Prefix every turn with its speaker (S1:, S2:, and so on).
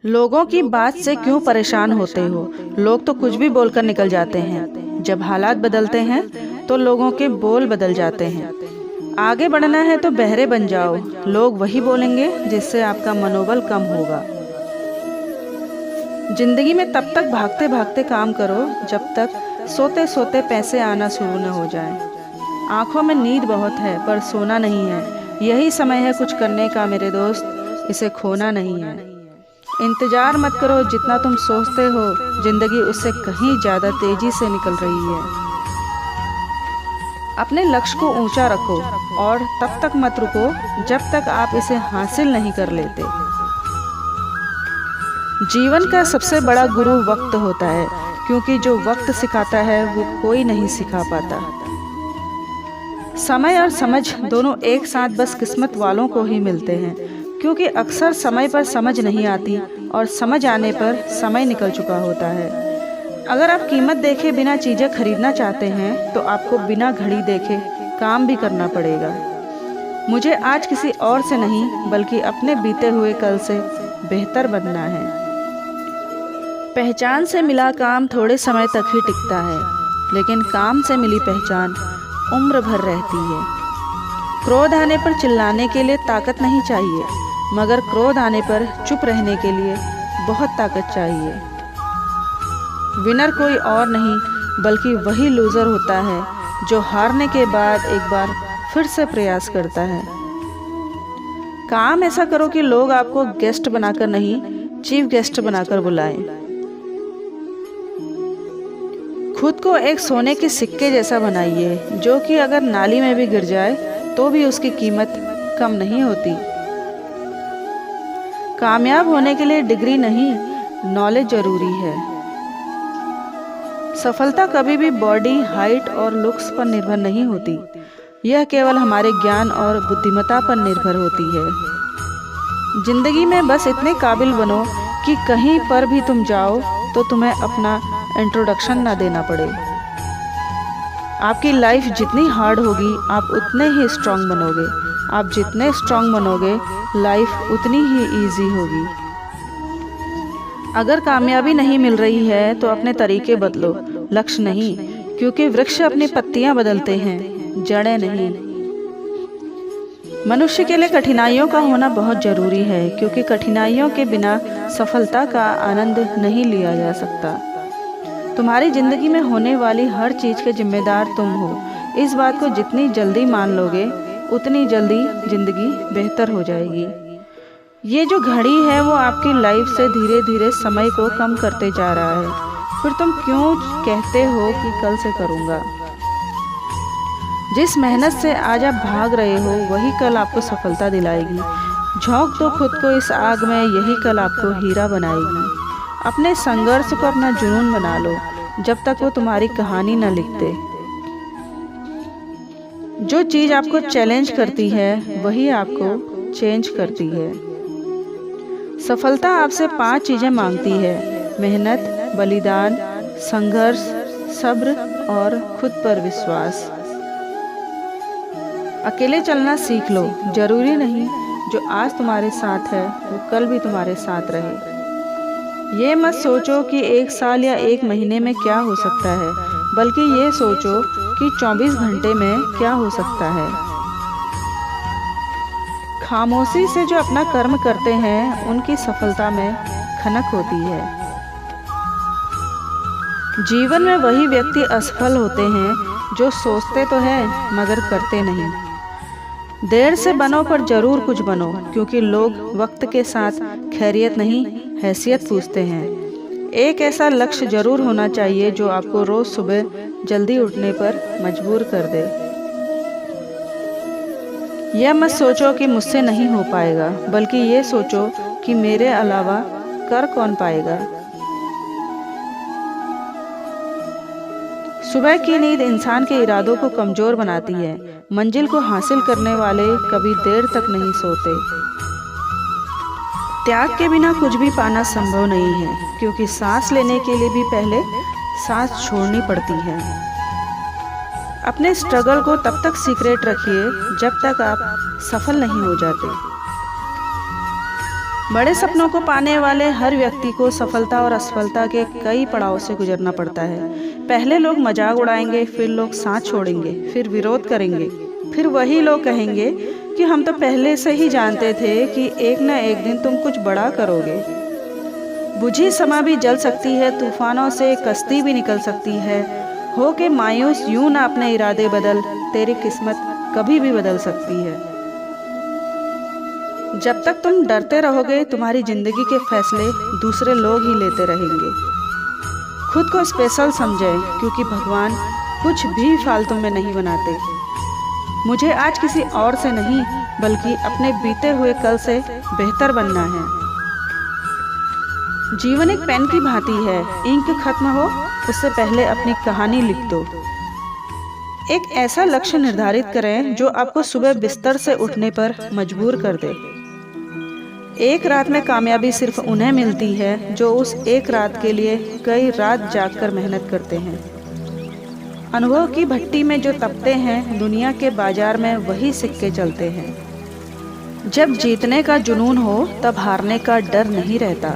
S1: लोगों की बात से क्यों परेशान होते हो? लोग तो कुछ भी बोलकर निकल जाते हैं। जब हालात बदलते हैं तो लोगों के बोल बदल जाते हैं। आगे बढ़ना है तो बहरे बन जाओ। लोग वही बोलेंगे जिससे आपका मनोबल कम होगा। जिंदगी में तब तक भागते भागते काम करो जब तक सोते सोते पैसे आना शुरू न हो जाए। आंखों में नींद बहुत है पर सोना नहीं है। यही समय है कुछ करने का मेरे दोस्त, इसे खोना नहीं है। इंतजार मत करो, जितना तुम सोचते हो जिंदगी उससे कहीं ज़्यादा तेजी से निकल रही है। अपने लक्ष्य को ऊंचा रखो और तब तक मत रुको जब तक आप इसे हासिल नहीं कर लेते। जीवन का सबसे बड़ा गुरु वक्त होता है, क्योंकि जो वक्त सिखाता है वो कोई नहीं सिखा पाता। समय और समझ दोनों एक साथ बस किस्मत वालों को ही मिलते हैं, क्योंकि अक्सर समय पर समझ नहीं आती और समझ आने पर समय निकल चुका होता है। अगर आप कीमत देखे बिना चीज़ें खरीदना चाहते हैं तो आपको बिना घड़ी देखे काम भी करना पड़ेगा। मुझे आज किसी और से नहीं बल्कि अपने बीते हुए कल से बेहतर बनना है। पहचान से मिला काम थोड़े समय तक ही टिकता है, लेकिन काम से मिली पहचान उम्र भर रहती है। क्रोध आने पर चिल्लाने के लिए ताकत नहीं चाहिए, मगर क्रोध आने पर चुप रहने के लिए बहुत ताकत चाहिए। विनर कोई और नहीं बल्कि वही लूज़र होता है जो हारने के बाद एक बार फिर से प्रयास करता है। काम ऐसा करो कि लोग आपको गेस्ट बनाकर नहीं, चीफ गेस्ट बनाकर बुलाएं। खुद को एक सोने के सिक्के जैसा बनाइए, जो कि अगर नाली में भी गिर जाए तो भी उसकी कीमत कम नहीं होती। कामयाब होने के लिए डिग्री नहीं, नॉलेज जरूरी है। सफलता कभी भी बॉडी, हाइट और लुक्स पर निर्भर नहीं होती। यह केवल हमारे ज्ञान और बुद्धिमत्ता पर निर्भर होती है। जिंदगी में बस इतने काबिल बनो कि कहीं पर भी तुम जाओ तो तुम्हें अपना इंट्रोडक्शन ना देना पड़े। आपकी लाइफ जितनी हार्ड होगी आप उतने ही स्ट्रांग बनोगे। आप जितने स्ट्रांग बनोगे लाइफ उतनी ही इजी होगी। अगर कामयाबी नहीं मिल रही है तो अपने तरीके बदलो, लक्ष्य नहीं, क्योंकि वृक्ष अपनी पत्तियां बदलते हैं, जड़ें नहीं। मनुष्य के लिए कठिनाइयों का होना बहुत जरूरी है, क्योंकि कठिनाइयों के बिना सफलता का आनंद नहीं लिया जा सकता। तुम्हारी जिंदगी में होने वाली हर चीज़ के जिम्मेदार तुम हो। इस बात को जितनी जल्दी मान लोगे उतनी जल्दी जिंदगी बेहतर हो जाएगी। ये जो घड़ी है वो आपकी लाइफ से धीरे धीरे समय को कम करते जा रहा है। फिर तुम क्यों कहते हो कि कल से करूँगा? जिस मेहनत से आज आप भाग रहे हो वही कल आपको सफलता दिलाएगी। झोंक दो खुद को इस आग में, यही कल आपको हीरा बनाएगी। अपने संघर्ष को अपना जुनून बना लो, जब तक वो तुम्हारी कहानी न लिखते। जो चीज़ आपको चैलेंज करती है वही आपको चेंज करती है। सफलता आपसे 5 चीज़ें मांगती है: मेहनत, बलिदान, संघर्ष, सब्र और खुद पर विश्वास। अकेले चलना सीख लो। जरूरी नहीं जो आज तुम्हारे साथ है वो कल भी तुम्हारे साथ रहे। ये मत सोचो कि 1 साल या 1 महीने में क्या हो सकता है, बल्कि ये सोचो कि 24 घंटे में क्या हो सकता है। खामोशी से जो अपना कर्म करते हैं उनकी सफलता में खनक होती है। जीवन में वही व्यक्ति असफल होते हैं जो सोचते तो हैं मगर करते नहीं। देर से बनो पर जरूर कुछ बनो, क्योंकि लोग वक्त के साथ खैरियत नहीं हैसियत पूछते हैं। एक ऐसा लक्ष्य जरूर होना चाहिए जो आपको रोज सुबह जल्दी उठने पर मजबूर कर दे। यह मत सोचो कि मुझसे नहीं हो पाएगा, बल्कि ये सोचो कि मेरे अलावा कर कौन पाएगा। सुबह की नींद इंसान के इरादों को कमजोर बनाती है। मंजिल को हासिल करने वाले कभी देर तक नहीं सोते। त्याग के बिना कुछ भी पाना संभव नहीं है, क्योंकि सांस लेने के लिए भी पहले सांस छोड़नी पड़ती है। अपने स्ट्रगल को तब तक सीक्रेट रखिए जब तक आप सफल नहीं हो जाते। बड़े सपनों को पाने वाले हर व्यक्ति को सफलता और असफलता के कई पड़ाव से गुजरना पड़ता है। पहले लोग मजाक उड़ाएंगे, फिर लोग साथ छोड़ेंगे, फिर विरोध करेंगे, फिर वही लोग कहेंगे कि हम तो पहले से ही जानते थे कि एक न एक दिन तुम कुछ बड़ा करोगे। बुझी समा भी जल सकती है, तूफानों से कश्ती भी निकल सकती है। हो के मायूस यूं ना अपने इरादे बदल, तेरी किस्मत कभी भी बदल सकती है। जब तक तुम डरते रहोगे, तुम्हारी जिंदगी के फैसले दूसरे लोग ही लेते रहेंगे। खुद को स्पेशल समझें, क्योंकि भगवान कुछ भी फालतू में नहीं बनाते। मुझे आज किसी और से नहीं, बल्कि अपने बीते हुए कल से बेहतर बनना है। जीवन एक पेन की भांति है, इंक खत्म हो उससे पहले अपनी कहानी लिख दो। एक ऐसा लक्ष्य निर्धारित करें जो आपको सुबह बिस्तर से उठने पर मजबूर कर दे। एक रात में कामयाबी सिर्फ उन्हें मिलती है जो उस एक रात के लिए कई रात जागकर मेहनत करते हैं। अनुभव की भट्टी में जो तपते हैं, दुनिया के बाजार में वही सिक्के चलते हैं। जब जीतने का जुनून हो, तब हारने का डर नहीं रहता।